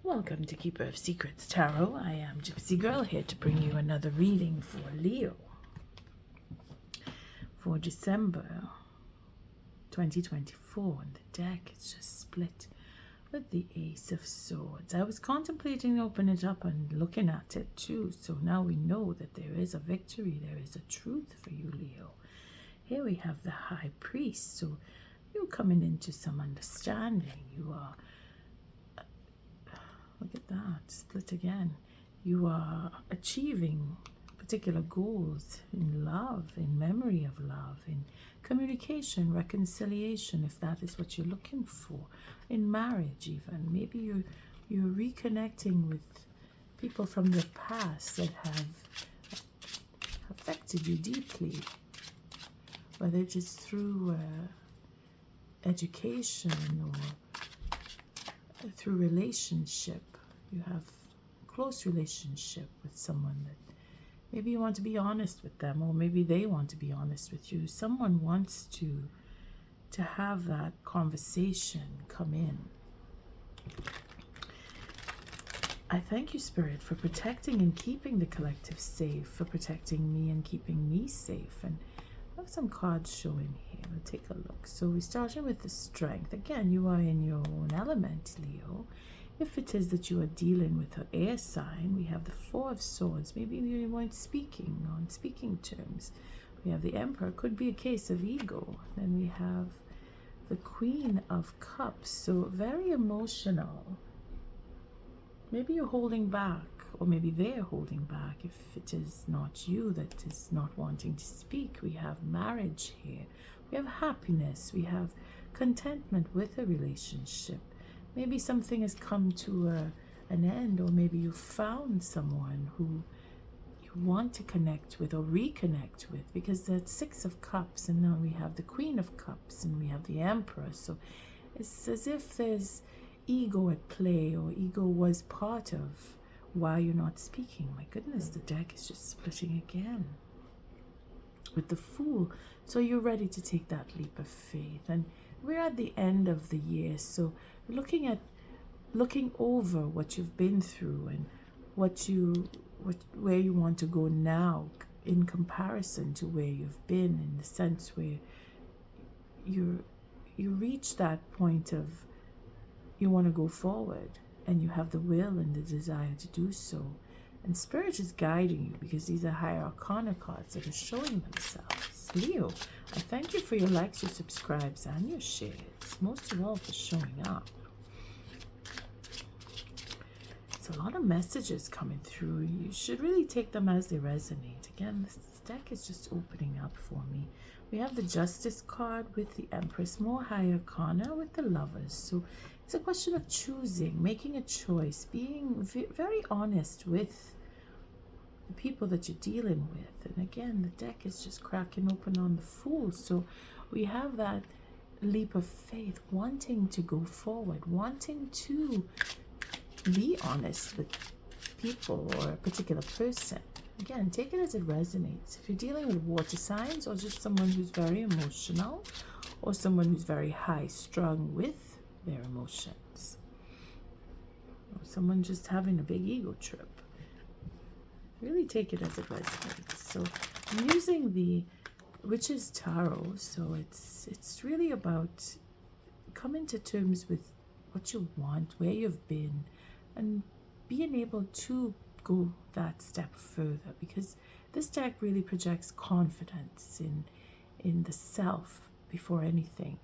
Welcome to Keeper of Secrets Tarot. I am Gypsy Girl here to bring you another reading for Leo for December 2024. And the deck is just split with the Ace of Swords. I was contemplating opening it up and looking at it too. So now we know that there is a victory. There is a truth for you, Leo. Here we have the High Priest. So you're coming into some understanding. You are... Look at that, split again. You are achieving particular goals in love, in memory of love, in communication, reconciliation, if that is what you're looking for, in marriage even. Maybe you're reconnecting with people from the past that have affected you deeply, whether it is through education or through relationship. You have a close relationship with someone that maybe you want to be honest with them, or maybe they want to be honest with you. Someone wants to have that conversation come in. I thank you, Spirit, for protecting and keeping the collective safe, for protecting me and keeping me safe. And I have some cards showing here. We'll take a look. So we're starting with the Strength. Again, you are in your own element, Leo. If it is that you are dealing with an air sign, we have the Four of Swords. Maybe you weren't speaking on speaking terms. We have the Emperor. Could be a case of ego. Then we have the Queen of Cups. So very emotional. Maybe you're holding back, or maybe they're holding back. If it is not you that is not wanting to speak, we have marriage here. We have happiness. We have contentment with a relationship. Maybe something has come to an end, or maybe you found someone who you want to connect with or reconnect with, because that's Six of Cups, and now we have the Queen of Cups, and we have the Emperor. So it's as if there's ego at play, or ego was part of why you're not speaking. My goodness, the deck is just splitting again with the Fool. So you're ready to take that leap of faith, and we're at the end of the year, so looking over what you've been through and where you want to go now in comparison to where you've been, in the sense where you reach that point of you want to go forward, and you have the will and the desire to do so. And Spirit is guiding you, because these are higher arcana cards that are showing themselves. Leo, I thank you for your likes, your subscribes, and your shares. Most of all, for showing up. It's a lot of messages coming through. You should really take them as they resonate. Again, this deck is just opening up for me. We have the Justice card with the Empress, more high arcana with the Lovers. So it's a question of choosing, making a choice, being very honest with the people that you're dealing with. And again, the deck is just cracking open on the Fool. So we have that leap of faith, wanting to go forward, wanting to be honest with people or a particular person. Again, take it as it resonates. If you're dealing with water signs, or just someone who's very emotional, or someone who's very high-strung with their emotions, or someone just having a big ego trip, really take it as it resonates. So I'm using the WitchesTarot, so it's really about coming to terms with what you want, where you've been, and being able to go that step further, because this deck really projects confidence in the self before anything,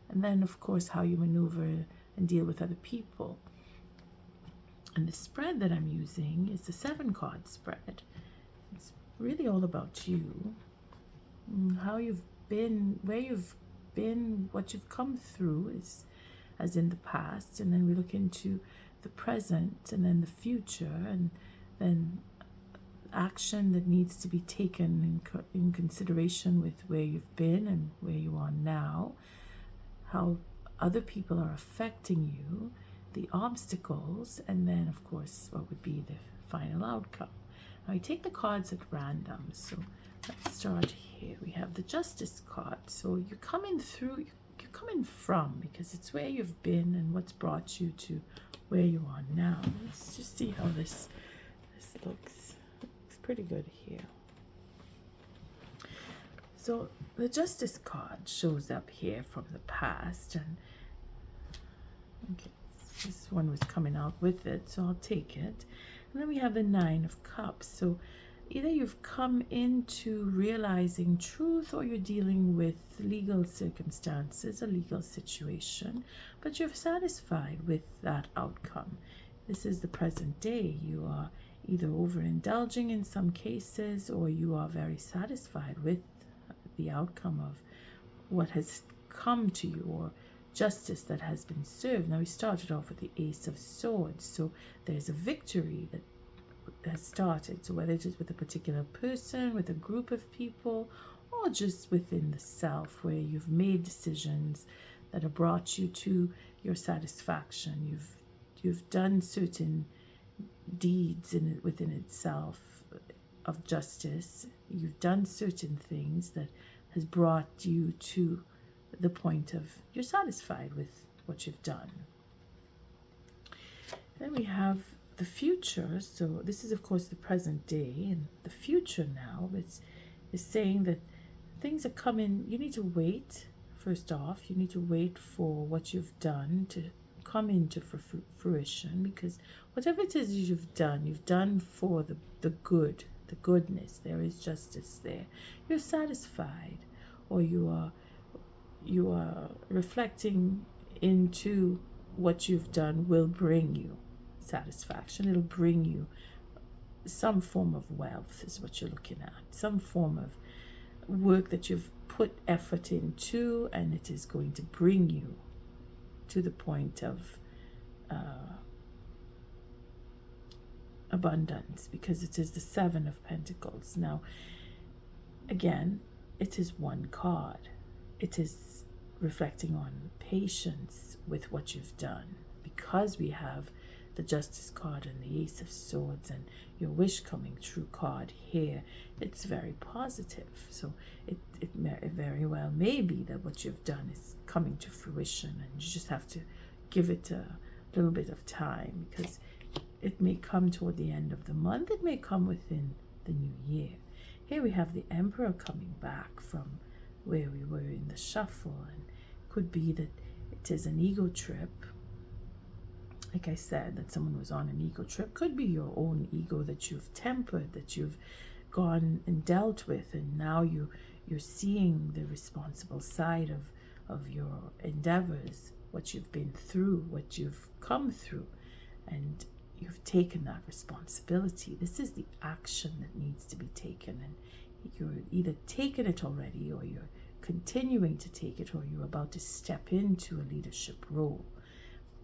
and then of course how you maneuver and deal with other people. And the spread that I'm using is the 7-card spread. It's really all about you, how you've been, where you've been, what you've come through is as in the past, and then we look into the present, and then the future, and then action that needs to be taken in consideration with where you've been and where you are now, how other people are affecting you, the obstacles, and then of course what would be the final outcome. Now I take the cards at random, so let's start here. We have the Justice card. So you're coming through, you're coming from, because it's where you've been and what's brought you to where you are now. see how this looks. It's pretty good here. So the Justice card shows up here from the past, and okay, this one was coming out with it, so I'll take it. And then we have the Nine of Cups. So either you've come into realizing truth, or you're dealing with legal circumstances, a legal situation, but you're satisfied with that outcome. This is the present day. You are either overindulging in some cases, or you are very satisfied with the outcome of what has come to you, or justice that has been served. Now we started off with the Ace of Swords, so there's a victory that has started. So whether it is with a particular person, with a group of people, or just within the self, where you've made decisions that have brought you to your satisfaction. You've done certain deeds within itself of justice. You've done certain things that has brought you to the point of you're satisfied with what you've done. Then we have the future. So this is of course the present day, and the future now is saying that things are coming. You need to wait. First off, you need to wait for what you've done to come into fruition, because whatever it is you've done for the good, the goodness. There is justice there. You're satisfied, or you are reflecting into what you've done will bring you satisfaction. It'll bring you some form of wealth, is what you're looking at. Some form of work that you've put effort into, and it is going to bring you to the point of abundance, because it is the Seven of Pentacles. Now, again, it is one card. It is reflecting on patience with what you've done, because we have the Justice card and the Ace of Swords and your wish coming true card here. It's very positive. So it very well may be that what you've done is coming to fruition, and you just have to give it a little bit of time, because it may come toward the end of the month. It may come within the new year. Here we have the Emperor coming back from where we were in the shuffle, and could be that it is an ego trip. Like I said, that someone was on an ego trip. Could be your own ego that you've tempered, that you've gone and dealt with, and now you're seeing the responsible side of your endeavors, what you've been through, what you've come through, and you've taken that responsibility. This is the action that needs to be taken, and you're either taking it already, or you're continuing to take it, or you're about to step into a leadership role,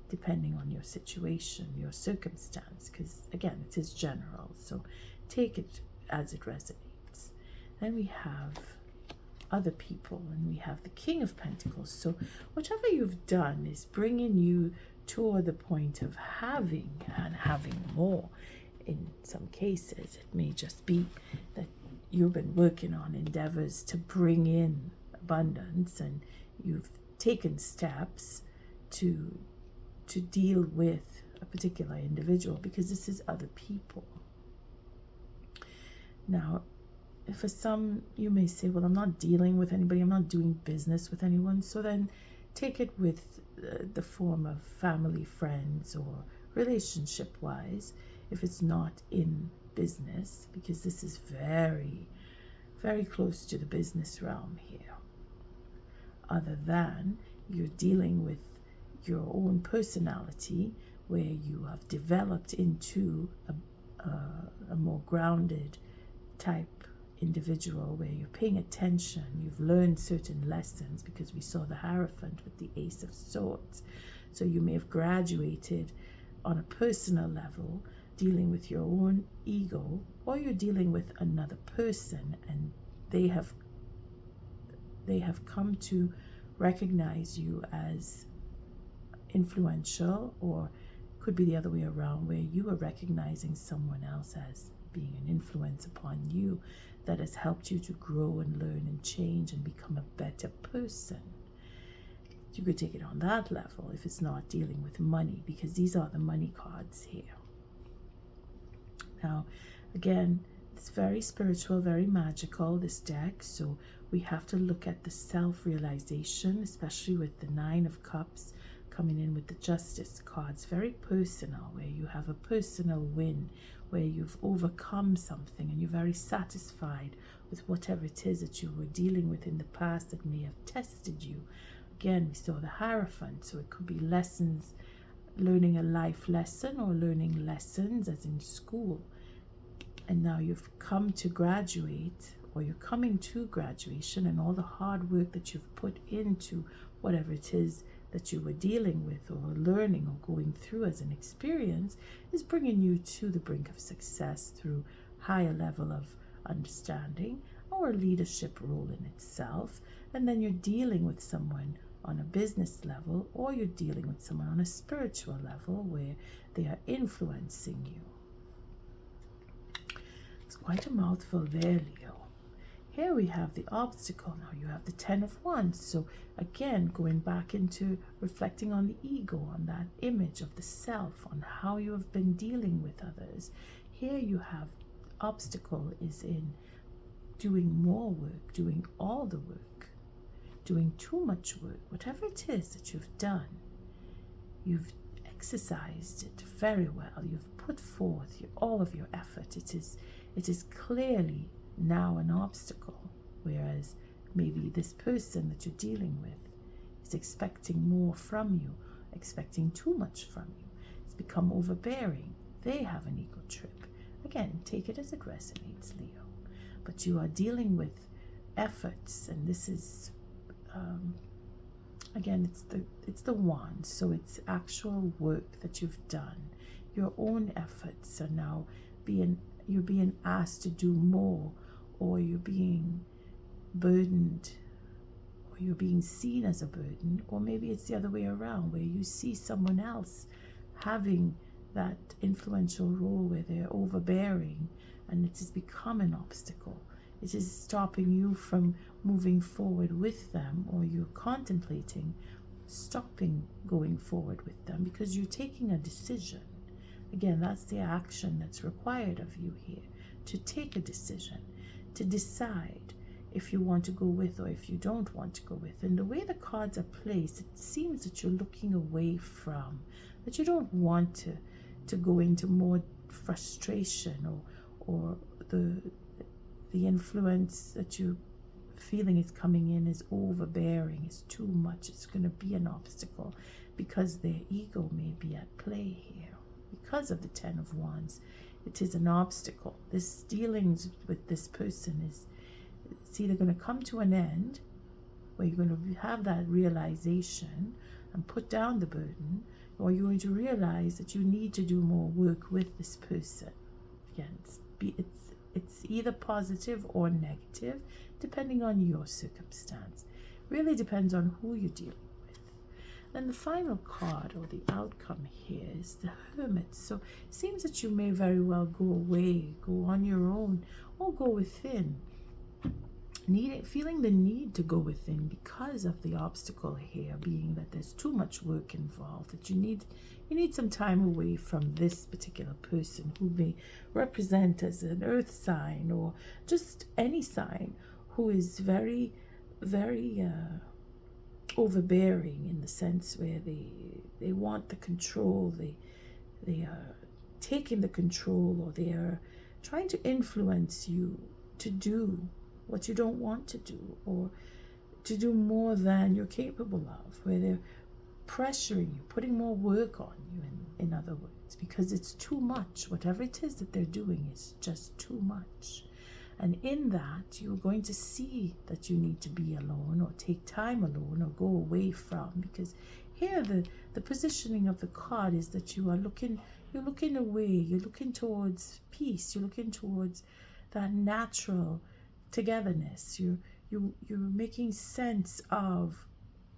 depending on your situation, your circumstance, because again, it is general, so take it as it resonates. Then we have other people, and we have the King of Pentacles. So whatever you've done is bringing you toward the point of having and having more. In some cases, it may just be that you've been working on endeavors to bring in abundance, and you've taken steps to deal with a particular individual, because this is other people. Now, for some, you may say, well, I'm not dealing with anybody, I'm not doing business with anyone. So then take it with the form of family, friends, or relationship wise, if it's not in business, because this is very, very close to the business realm here. Other than you're dealing with your own personality, where you have developed into a more grounded type individual, where you're paying attention, you've learned certain lessons, because we saw the Hierophant with the Ace of Swords. So you may have graduated on a personal level, dealing with your own ego, or you're dealing with another person, and they have come to recognize you as influential, or could be the other way around, where you are recognizing someone else as being an influence upon you that has helped you to grow and learn and change and become a better person. You could take it on that level if it's not dealing with money, because these are the money cards here. Now, again, it's very spiritual, very magical, this deck. So we have to look at the self-realization, especially with the Nine of Cups coming in with the Justice cards. Very personal, where you have a personal win, where you've overcome something and you're very satisfied with whatever it is that you were dealing with in the past that may have tested you. Again, we saw the Hierophant, so it could be lessons, learning a life lesson, or learning lessons as in school. And now you've come to graduate, or you're coming to graduation, and all the hard work that you've put into whatever it is that you were dealing with or learning or going through as an experience is bringing you to the brink of success through higher level of understanding or a leadership role in itself. And then you're dealing with someone on a business level, or you're dealing with someone on a spiritual level where they are influencing you. It's quite a mouthful there, Leo. Here we have the obstacle. Now you have the Ten of Wands. So again, going back into reflecting on the ego, on that image of the self, on how you have been dealing with others. Here you have obstacle is in doing more work, doing all the work, doing too much work. Whatever it is that you've done, you've exercised it very well. You've put forth all of your effort. It is clearly now an obstacle, whereas maybe this person that you're dealing with is expecting more from you, expecting too much from you. It's become overbearing. They have an ego trip. Again, take it as it resonates, Leo. But you are dealing with efforts, and this is again, it's the wand, so it's actual work that you've done. Your own efforts are now you're being asked to do more, or you're being burdened, or you're being seen as a burden, or maybe it's the other way around, where you see someone else having that influential role where they're overbearing, and it has become an obstacle. It is stopping you from moving forward with them, or you're contemplating stopping going forward with them because you're taking a decision. Again, that's the action that's required of you here, to take a decision, to decide if you want to go with or if you don't want to go with. And the way the cards are placed, it seems that you're looking away from, that you don't want to go into more frustration, or the influence that you're feeling is coming in is overbearing, is too much. It's going to be an obstacle because their ego may be at play here. Because of the Ten of Wands, it is an obstacle. This dealings with this person it's either going to come to an end, where you're going to have that realization and put down the burden, or you're going to realize that you need to do more work with this person. Again, it's either positive or negative, depending on your circumstance. Really depends on who you're dealing with. Then the final card, or the outcome here, is the Hermit. So it seems that you may very well go away, go on your own, or go within. Feeling the need to go within because of the obstacle here being that there's too much work involved, that you need some time away from this particular person who may represent as an earth sign, or just any sign who is very, very overbearing, in the sense where they want the control, they are taking the control, or they are trying to influence you to do what you don't want to do, or to do more than you're capable of, where they're pressuring you, putting more work on you, in other words, because it's too much. Whatever it is that they're doing is just too much. And in that, you're going to see that you need to be alone, or take time alone, or go away from, because here the positioning of the card is that you're looking away, you're looking towards peace, you're looking towards that natural togetherness. You're making sense of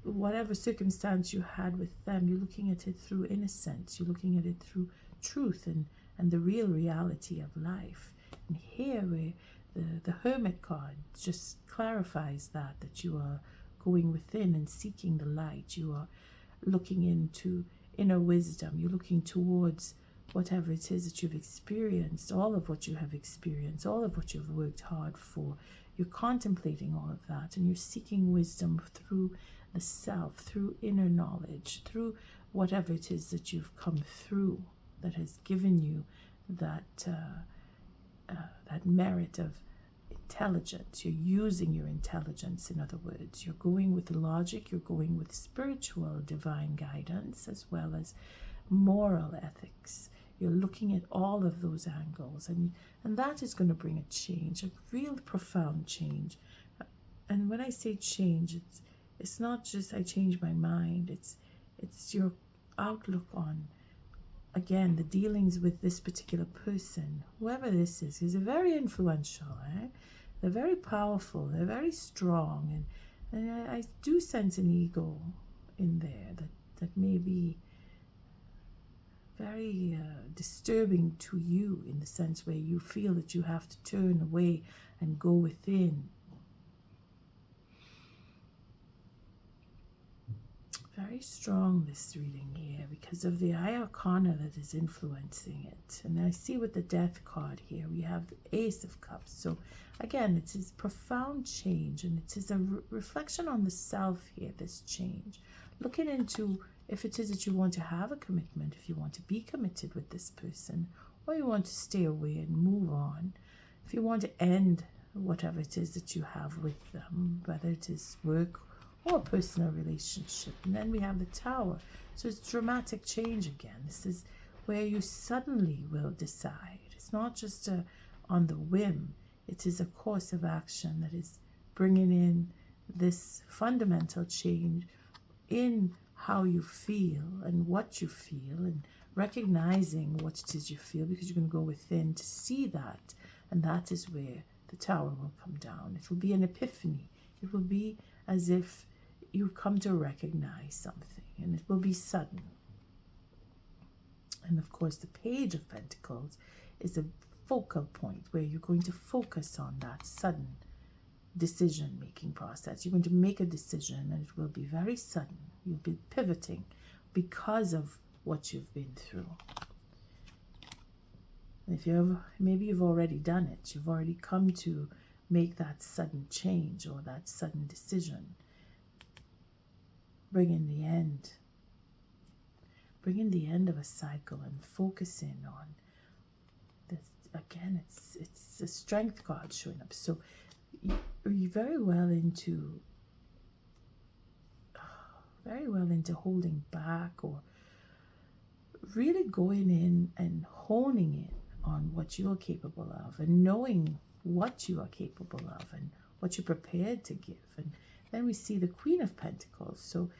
whatever circumstance you had with them. You're looking at it through innocence. You're looking at it through truth and the real reality of life. And here, where the Hermit card just clarifies that you are going within and seeking the light. You are looking into inner wisdom. You're looking towards whatever it is that you've experienced, all of what you have experienced, all of what you've worked hard for. You're contemplating all of that, and you're seeking wisdom through the self, through inner knowledge, through whatever it is that you've come through that has given you that that merit of intelligence. You're using your intelligence, in other words. You're going with logic, you're going with spiritual divine guidance, as well as moral ethics. You're looking at all of those angles, and that is going to bring a change, a real profound change. And when I say change, it's not just I change my mind, it's your outlook on, again, the dealings with this particular person, whoever this is very influential, They're very powerful, they're very strong, and I do sense an ego in there that may be very disturbing to you, in the sense where you feel that you have to turn away and go within. Very strong, this reading here, because of the Eye Arcana that is influencing it. And I see with the Death card here, we have the Ace of Cups. So again, it is profound change, and it is a reflection on the self here, this change. Looking into if it is that you want to have a commitment, if you want to be committed with this person, or you want to stay away and move on. If you want to end whatever it is that you have with them, whether it is work or a personal relationship. And then we have the Tower. So it's dramatic change again. This is where you suddenly will decide. It's not just on the whim. It is a course of action that is bringing in this fundamental change in how you feel and what you feel, and recognizing what it is you feel, because you're going to go within to see that. And that is where the Tower will come down. It will be an epiphany. It will be as if you come to recognize something, and it will be sudden. And of course, the Page of Pentacles is a focal point where you're going to focus on that sudden decision-making process. You're going to make a decision, and it will be very sudden. You'll be pivoting because of what you've been through. And if maybe you've already done it, you've already come to make that sudden change or that sudden decision. Bringing the end of a cycle and focusing on this. Again, it's a Strength card showing up. So you're very well into holding back, or really going in and honing in on what you're capable of, and knowing what you are capable of and what you're prepared to give. And then we see the Queen of Pentacles. So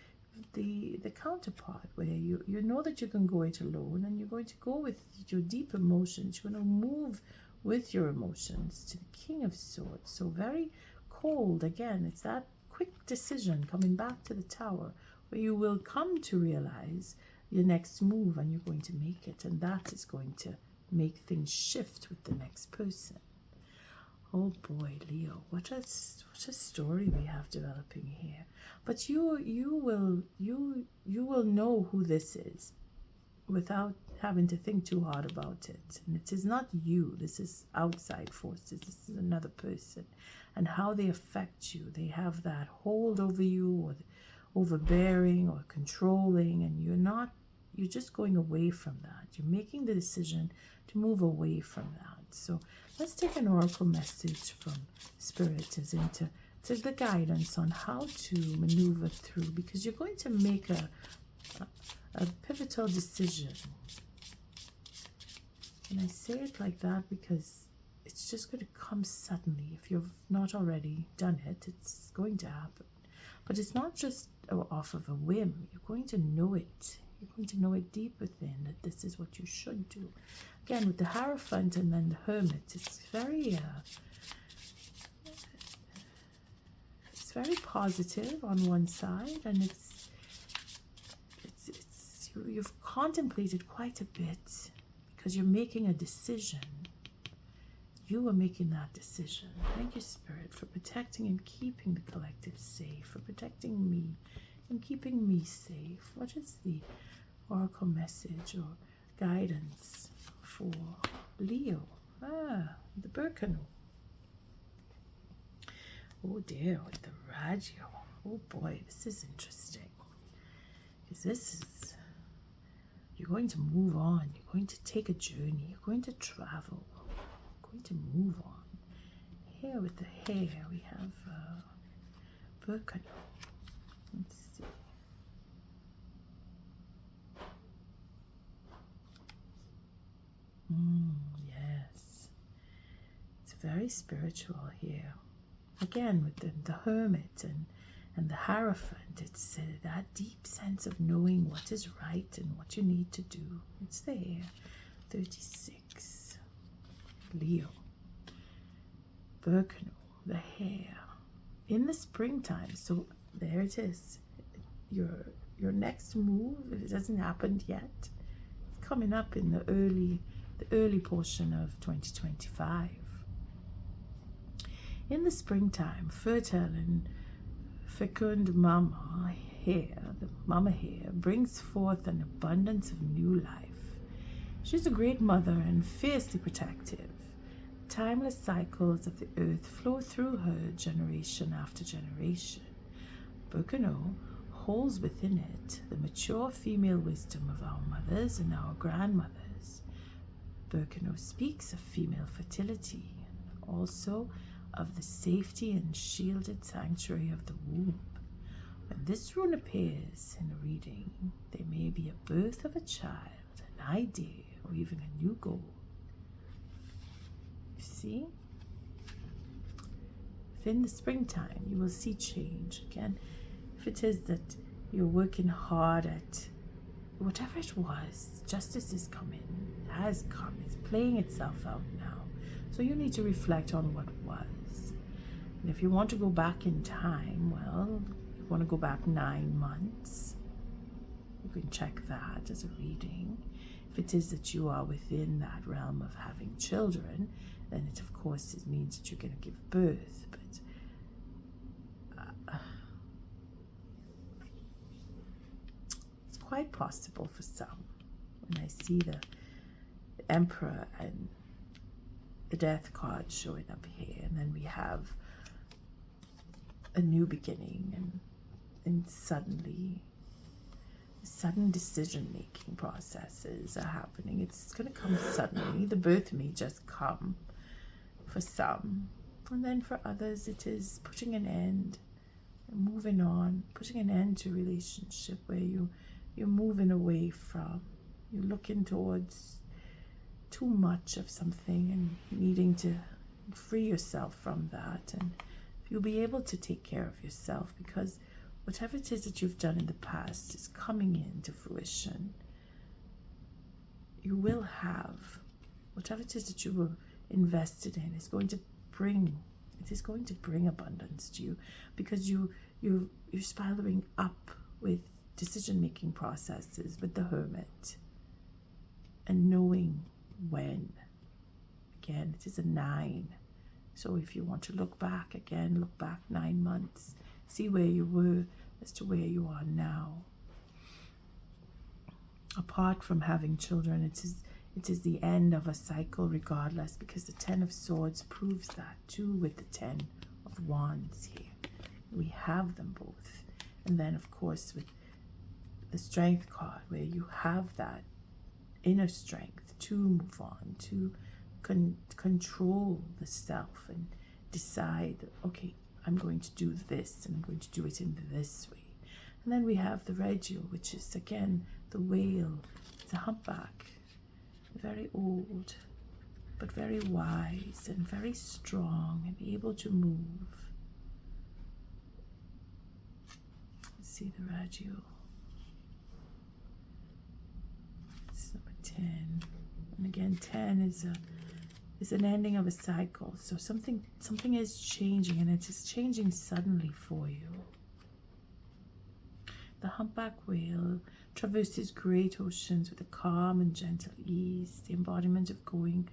the counterpart, where you know that you can go it alone, and you're going to go with your deep emotions. You're going to move with your emotions to the King of Swords. So very cold. Again, it's that quick decision coming back to the Tower, where you will come to realize your next move, and you're going to make it. And that is going to make things shift with the next person. Oh boy, Leo, what a story we have developing here. But you will know who this is without having to think too hard about it. And it is not you. This is outside forces. This is another person, and how they affect you. They have that hold over you, or overbearing or controlling, and you're just going away from that. You're making the decision to move away from that. So let's take an oracle message from Spirit as into the guidance on how to maneuver through, because you're going to make a pivotal decision. And I say it like that because it's just going to come suddenly. If you've not already done it, it's going to happen. But it's not just off of a whim. You're going to know it. You're going to know it deep within, that this is what you should do. Again, with the Hierophant and then the Hermit, it's very positive on one side, and you've contemplated quite a bit, because you're making a decision. You are making that decision. Thank you, Spirit, for protecting and keeping the collective safe, for protecting me and keeping me safe. What is the oracle message or guidance for Leo. The Birkenau. Oh dear, with the Radio. Oh boy, this is interesting. Because this is, you're going to move on. You're going to take a journey. You're going to travel. You're going to move on. Here with the hair, we have Birkenau. Let's see. Yes. It's very spiritual here. Again, with the Hermit and the Hierophant, it's that deep sense of knowing what is right and what you need to do. It's there. 36. Leo. Birkenau, the hair. In the springtime, so there it is. Your next move, if it hasn't happened yet, it's coming up in the early portion of 2025. In the springtime, fertile and fecund mama hair, the mama hair, brings forth an abundance of new life. She's a great mother and fiercely protective. Timeless cycles of the earth flow through her generation after generation. Birkenau holds within it the mature female wisdom of our mothers and our grandmothers. Birkenau speaks of female fertility, also of the safety and shielded sanctuary of the womb. When this rune appears in a reading, there may be a birth of a child, an idea, or even a new goal. You see? Within the springtime, you will see change. Again, if it is that you're working hard at whatever it was, justice is coming, has come, it's playing itself out now. So you need to reflect on what was. And if you want to go back in time, well, you want to go back 9 months. You can check that as a reading. If it is that you are within that realm of having children, then it of course means that you're going to give birth. But it's quite possible for some. When I see the Emperor and the Death card showing up here, and then we have a new beginning, and suddenly sudden decision-making processes are happening. It's going to come suddenly. The birth may just come for some, and then for others it is putting an end, moving on, putting an end to a relationship where you're moving away from, you're looking towards too much of something and needing to free yourself from that. And you'll be able to take care of yourself, because whatever it is that you've done in the past is coming into fruition. You will have whatever it is that you were invested in is going to bring abundance to you, because you're spiraling up with decision-making processes with the Hermit and knowing when. Again, it is a 9. So if you want to look back, again, look back 9 months. See where you were as to where you are now. Apart from having children, it is the end of a cycle regardless, because the 10 of Swords proves that too with the 10 of Wands here. We have them both. And then, of course, with the Strength card, where you have that inner strength to move on, to control the self and decide, okay, I'm going to do this and I'm going to do it in this way. And then we have the Regio, which is again the whale. It's a humpback, very old, but very wise and very strong and able to move. Let's see the Regio. It's number 10. And again, 10 is an ending of a cycle. So something is changing, and it is changing suddenly for you. The humpback whale traverses great oceans with a calm and gentle ease, the embodiment of going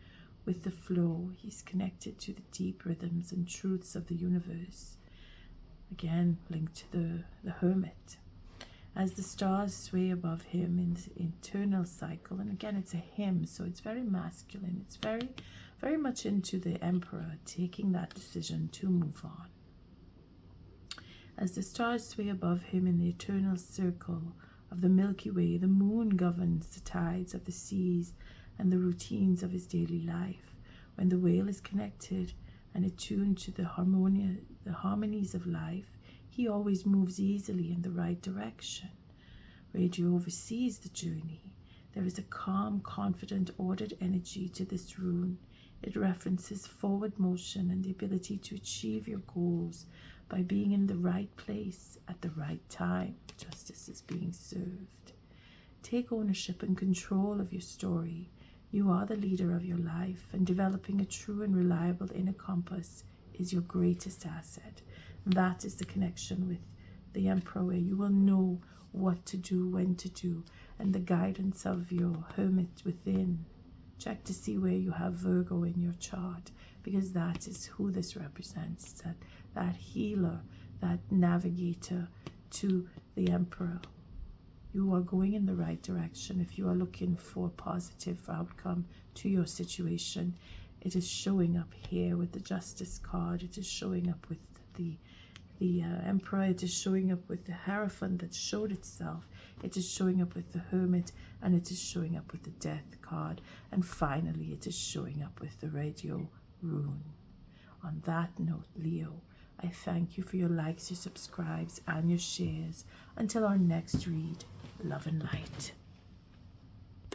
with the flow. He's connected to the deep rhythms and truths of the universe. Again, linked to the Hermit. As the stars sway above him in the eternal cycle, and again it's a him, so it's very masculine, it's very much into the Emperor taking that decision to move on. As the stars sway above him in the eternal circle of the Milky Way, the moon governs the tides of the seas and the routines of his daily life. When the whale is connected and attuned to the harmonies of life, he always moves easily in the right direction. Radio oversees the journey. There is a calm, confident, ordered energy to this rune. It references forward motion and the ability to achieve your goals by being in the right place at the right time. Justice is being served. Take ownership and control of your story. You are the leader of your life, and developing a true and reliable inner compass is your greatest asset. That is the connection with the Emperor, where you will know what to do, when to do, and the guidance of your hermit within. Check to see where you have Virgo in your chart, because that is who this represents, that healer, that navigator to the Emperor. You are going in the right direction. If you are looking for a positive outcome to your situation, it is showing up here with the Justice card. It is showing up with the Emperor. It is showing up with the Hierophant that showed itself. It is showing up with the Hermit, and it is showing up with the Death card. And finally, it is showing up with the Radio rune. On that note, Leo, I thank you for your likes, your subscribes, and your shares. Until our next read, love and light.